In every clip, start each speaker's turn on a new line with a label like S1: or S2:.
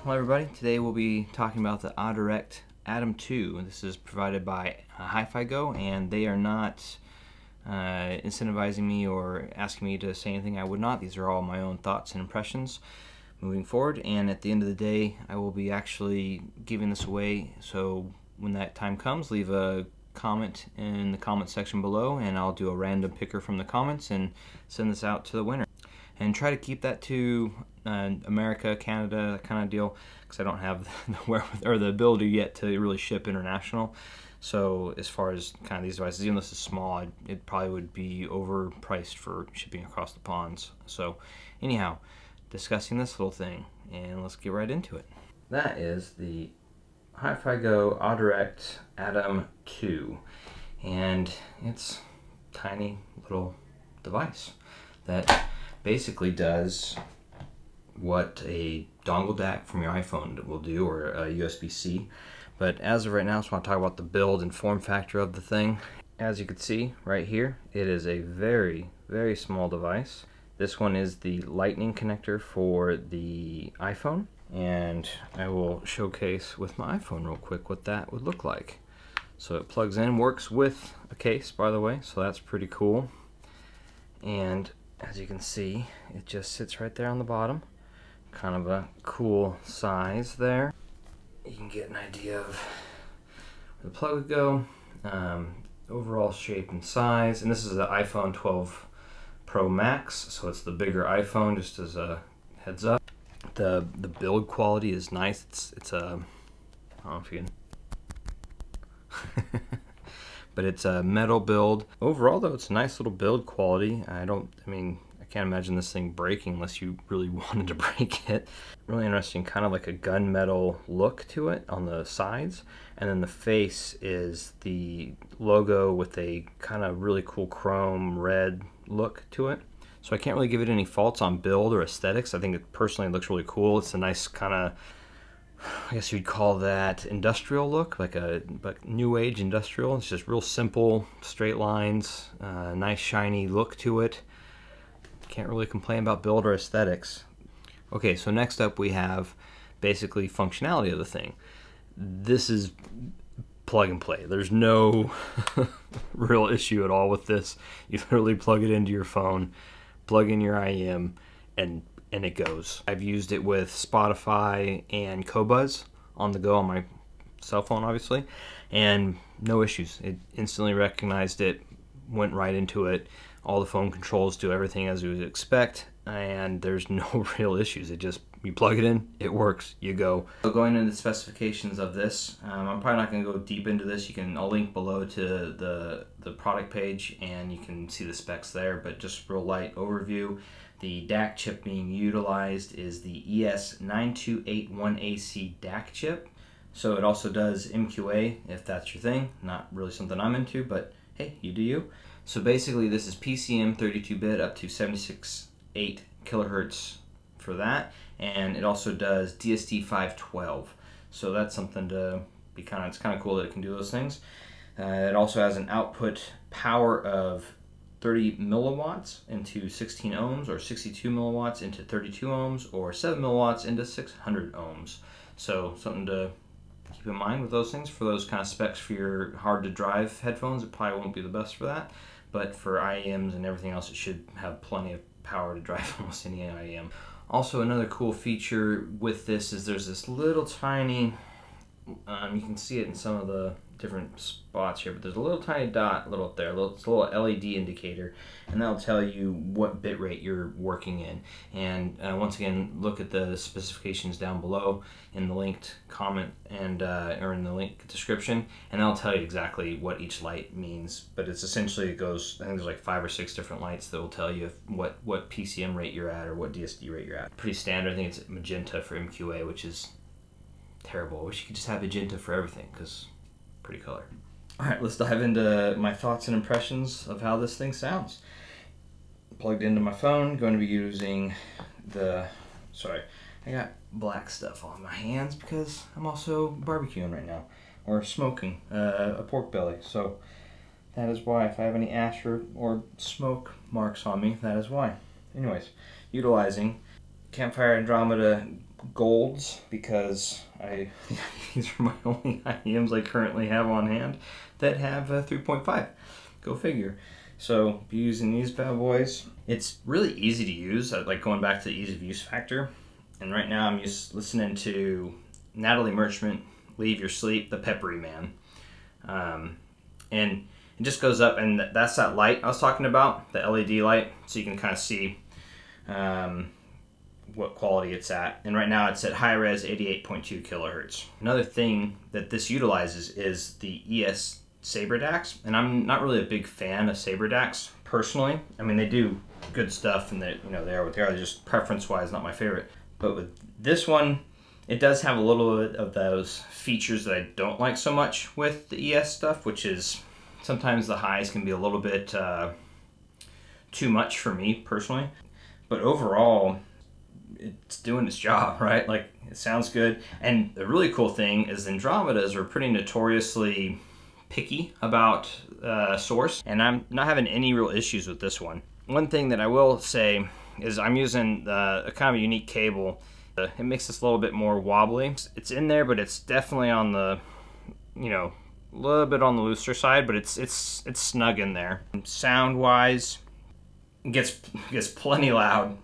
S1: Hello everybody, today we'll be talking about the Audirect Atom2. This is provided by HiFiGo, and they are not incentivizing me or asking me to say anything I would not. These are all my own thoughts and impressions moving forward, and at the end of the day I will be actually giving this away, so when that time comes, leave a comment in the comment section below and I'll do a random picker from the comments and send this out to the winner. And try to keep that to America, Canada, that kind of deal, because I don't have the ability yet to really ship international. So as far as kind of these devices, even though this is small, it probably would be overpriced for shipping across the ponds. So anyhow, discussing this little thing, and let's get right into it. That is the HiFiGo Audirect Atom2, and it's a tiny little device that basically does what a dongle DAC from your iPhone will do, or a USB-C. But as of right now, I just want to talk about the build and form factor of the thing. As you can see right here, it is a very, very small device. This one is the lightning connector for the iPhone, and I will showcase with my iPhone real quick what that would look like. So it plugs in, works with a case, by the way, so that's pretty cool. And as you can see, it just sits right there on the bottom. Kind of a cool size there. You can get an idea of where the plug would go, overall shape and size. And this is the iPhone 12 Pro Max, so it's the bigger iPhone, just as a heads up. The build quality is nice. It's a, I don't know if you can but it's a metal build. Overall though, it's a nice little build quality. I can't imagine this thing breaking unless you really wanted to break it. Really interesting, kind of like a gunmetal look to it on the sides. And then the face is the logo with a kind of really cool chrome red look to it. So I can't really give it any faults on build or aesthetics. I think it personally looks really cool. It's a nice kind of, I guess you'd call that industrial look, like a new age industrial. It's just real simple, straight lines, nice shiny look to it. Can't really complain about build or aesthetics. Okay, so next up we have basically functionality of the thing. This is plug and play. There's no real issue at all with this. You literally plug it into your phone, plug in your IM, and it goes. I've used it with Spotify and Qobuz on the go on my cell phone, obviously, and no issues. It instantly recognized it, went right into it. All the phone controls do everything as you would expect, and there's no real issues. It just, you plug it in, it works, you go. So going into the specifications of this, I'm probably not going to go deep into this. I'll link below to the product page and you can see the specs there, but just real light overview. The DAC chip being utilized is the ES9281AC DAC chip. So it also does MQA if that's your thing. Not really something I'm into, but hey, you do you. So basically this is PCM 32-bit up to 76.8 kilohertz for that, and it also does DSD 512. So that's something to be it's kind of cool that it can do those things. It also has an output power of 30 milliwatts into 16 ohms, or 62 milliwatts into 32 ohms, or 7 milliwatts into 600 ohms. So something to keep in mind with those things. For those kind of specs for your hard to drive headphones, it probably won't be the best for that, but for IEMs and everything else, it should have plenty of power to drive almost any IEM. Also, another cool feature with this is there's this little tiny, you can see it in some of the different spots here, but there's a little tiny dot up there, it's a little LED indicator, and that'll tell you what bit rate you're working in. And once again, look at the specifications down below in the linked comment and or in the link description, and that'll tell you exactly what each light means. But it's essentially, it goes, I think there's like 5 or 6 different lights that will tell you what PCM rate you're at or what DSD rate you're at. Pretty standard. I think it's magenta for MQA, which is terrible. I wish you could just have magenta for everything, because pretty color. Alright, let's dive into my thoughts and impressions of how this thing sounds. Plugged into my phone, going to be using I got black stuff on my hands because I'm also barbecuing right now, or smoking a pork belly, so that is why. If I have any ash or smoke marks on me, that is why. Anyways, utilizing Campfire Andromeda golds because these are my only IEMs I currently have on hand that have 3.5. Go figure. So be using these bad boys. It's really easy to use. I like going back to the ease of use factor. And right now I'm just listening to Natalie Merchant, Leave Your Sleep, The Peppery Man. And it just goes up, and that's that light I was talking about, the LED light, so you can kind of see what quality it's at. And right now it's at high res 88.2 kilohertz. Another thing that this utilizes is the ES Saber DACs, and I'm not really a big fan of Saber DACs personally. I mean, they do good stuff, and they, you know, they are what they are. They're just preference-wise not my favorite. But with this one, it does have a little bit of those features that I don't like so much with the ES stuff, which is sometimes the highs can be a little bit too much for me personally. But overall, it's doing its job, right? Like, it sounds good. And the really cool thing is Andromedas are pretty notoriously picky about source, and I'm not having any real issues with this one. One thing that I will say is I'm using a kind of a unique cable. It makes this a little bit more wobbly. It's in there, but it's definitely on the, you know, a little bit on the looser side, but it's snug in there. Sound wise, it gets plenty loud.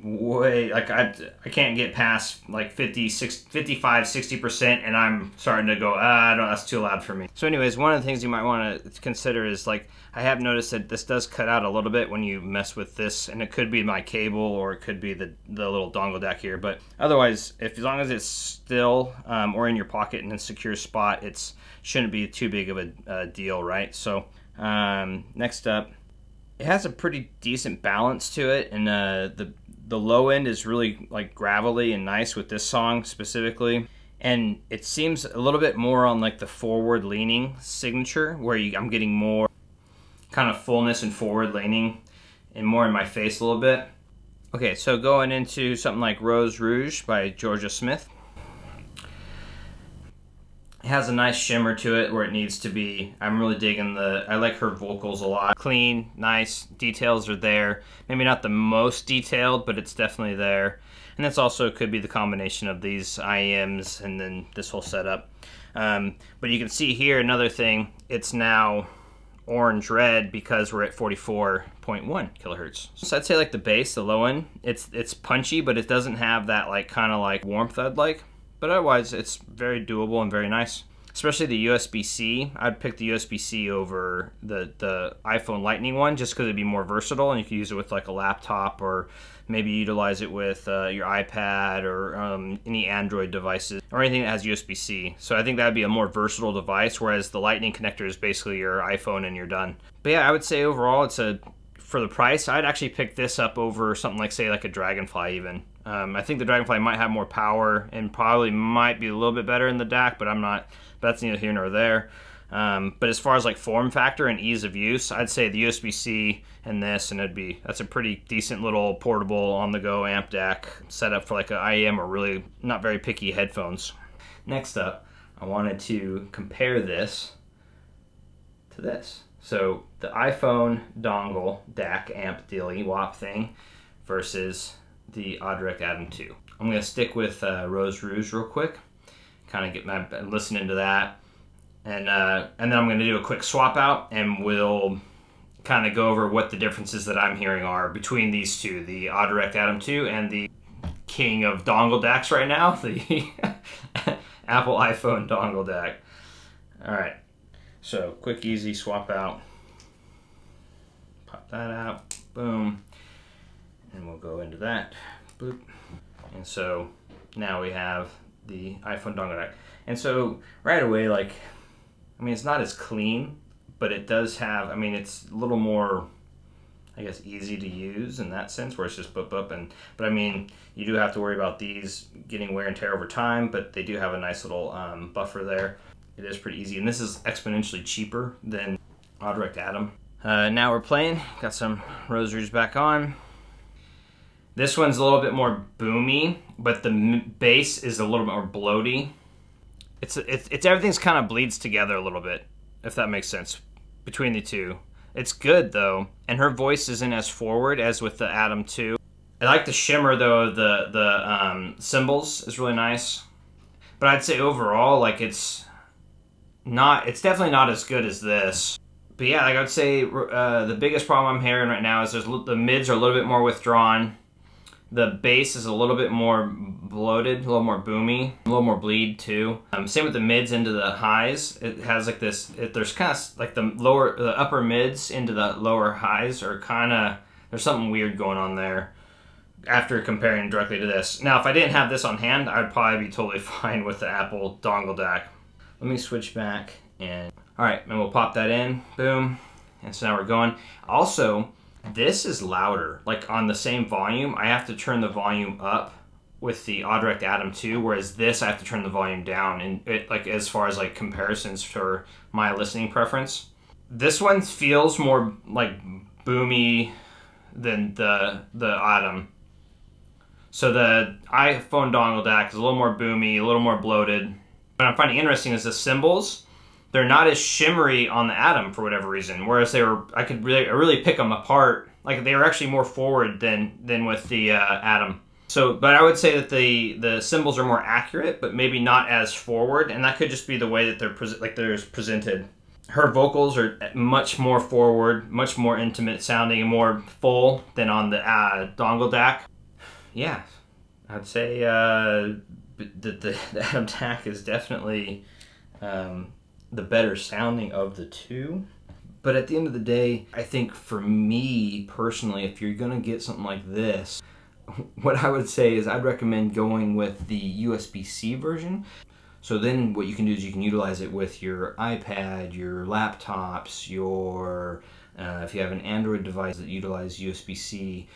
S1: Way, like I can't get past like 55, 60%, and I'm starting to go, that's too loud for me. So anyways, one of the things you might want to consider is, like, I have noticed that this does cut out a little bit when you mess with this, and it could be my cable or it could be the little dongle DAC here, but otherwise, as long as it's still or in your pocket in a secure spot, it shouldn't be too big of a deal, right? So next up, it has a pretty decent balance to it, and the low end is really like gravelly and nice with this song specifically, and it seems a little bit more on like the forward leaning signature, where I'm getting more kind of fullness and forward leaning and more in my face a little bit. Okay, so going into something like Rose Rouge by Georgia Smith. It has a nice shimmer to it where it needs to be. I'm really digging I like her vocals a lot. Clean, nice, details are there. Maybe not the most detailed, but it's definitely there. And this also could be the combination of these IEMs and then this whole setup. But you can see here another thing, it's now orange-red because we're at 44.1 kilohertz. So I'd say like the bass, the low end, it's punchy, but it doesn't have that like kind of like warmth I'd like. But otherwise, it's very doable and very nice. Especially the USB-C. I'd pick the USB-C over the iPhone Lightning one just because it'd be more versatile, and you could use it with like a laptop, or maybe utilize it with your iPad or any Android devices or anything that has USB-C. So I think that'd be a more versatile device, whereas the Lightning connector is basically your iPhone and you're done. But yeah, I would say overall, for the price, I'd actually pick this up over something like, say, like a Dragonfly even. I think the Dragonfly might have more power and probably might be a little bit better in the DAC, but that's neither here nor there. But as far as like form factor and ease of use, I'd say the USB-C and this, and that's a pretty decent little portable on-the-go amp DAC set up for like an IEM or really not very picky headphones. Next up, I wanted to compare this to this. So the iPhone dongle DAC amp dealy WAP thing versus the Audirect Atom 2. I'm going to stick with Rose Rouge real quick, kind of get listening to that, and then I'm going to do a quick swap out, and we'll kind of go over what the differences that I'm hearing are between these two, the Audirect Atom 2 and the king of dongle DACs right now, the Apple iPhone dongle DAC. All right. So, quick, easy swap out. Pop that out. Boom. And we'll go into that. Boop. And so, now we have the iPhone dongle DAC. And so, right away, like, I mean, it's not as clean, but it does have, I mean, it's a little more, I guess, easy to use in that sense, where it's just boop, boop. But I mean, you do have to worry about these getting wear and tear over time, but they do have a nice little buffer there. It is pretty easy, and this is exponentially cheaper than Audirect Atom. Now we're playing. Got some Rose Rouge back on. This one's a little bit more boomy, but the bass is a little bit more bloaty. It's everything's kind of bleeds together a little bit, if that makes sense, between the two. It's good though, and her voice isn't as forward as with the Atom 2. I like the shimmer though of the cymbals is really nice. But I'd say overall, like it's definitely not as good as this. But yeah, like I would say the biggest problem I'm hearing right now is the mids are a little bit more withdrawn. The bass is a little bit more bloated, a little more boomy, a little more bleed too. Same with the mids into the highs. It has like this, there's kind of like the upper mids into the lower highs are kind of, there's something weird going on there after comparing directly to this. Now, if I didn't have this on hand, I'd probably be totally fine with the Apple dongle DAC. Let me switch back and, all right, and we'll pop that in, boom. And so now we're going. Also, this is louder. Like on the same volume, I have to turn the volume up with the Audirect Atom2, whereas this I have to turn the volume down. And it, like as far as like comparisons for my listening preference, this one feels more like boomy than the Atom. So the iPhone dongle DAC is a little more boomy, a little more bloated. What I'm finding interesting is the cymbals. They're not as shimmery on the Atom for whatever reason, whereas I could really pick them apart. Like they were actually more forward than with the Atom. So, but I would say that the cymbals are more accurate, but maybe not as forward, and that could just be the way that they're presented. Her vocals are much more forward, much more intimate sounding, and more full than on the dongle DAC. Yeah, I'd say the Atom DAC is definitely the better sounding of the two. But at the end of the day, I think for me personally, if you're gonna get something like this, what I would say is I'd recommend going with the USB-C version. So then what you can do is you can utilize it with your iPad, your laptops, your if you have an Android device that utilize USB-C.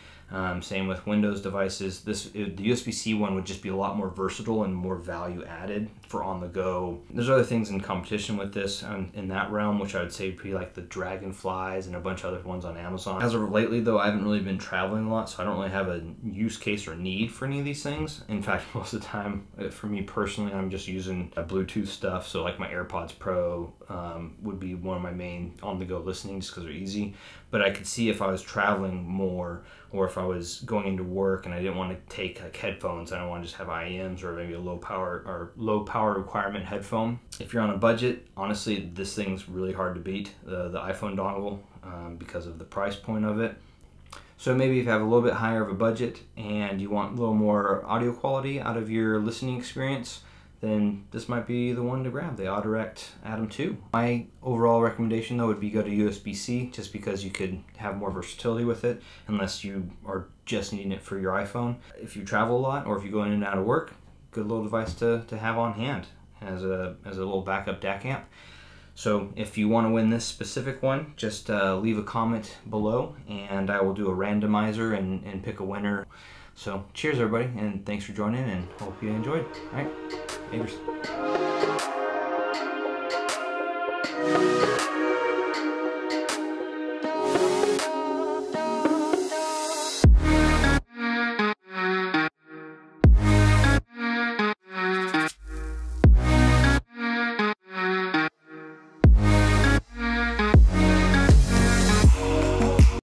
S1: Same with Windows devices. The USB-C one would just be a lot more versatile and more value added for on the go. There's other things in competition with this in that realm, which I would say would be like the Dragonflies and a bunch of other ones on Amazon. As of lately though, I haven't really been traveling a lot, so I don't really have a use case or need for any of these things. In fact, most of the time, for me personally, I'm just using Bluetooth stuff. So like my AirPods Pro would be one of my main on-the-go listening just because they're easy. But I could see if I was traveling more, or if I was going into work and I didn't want to take like headphones, I don't want to just have IEMs or maybe a low power requirement headphone. If you're on a budget, honestly, this thing's really hard to beat, the iPhone dongle, because of the price point of it. So maybe if you have a little bit higher of a budget and you want a little more audio quality out of your listening experience, then this might be the one to grab, the Audirect Atom2. My overall recommendation though would be go to USB-C, just because you could have more versatility with it, unless you are just needing it for your iPhone. If you travel a lot, or if you go in and out of work, good little device to have on hand as a little backup DAC amp. So if you want to win this specific one, just leave a comment below and I will do a randomizer and pick a winner. So cheers everybody, and thanks for joining, and hope you enjoyed. All right, laters.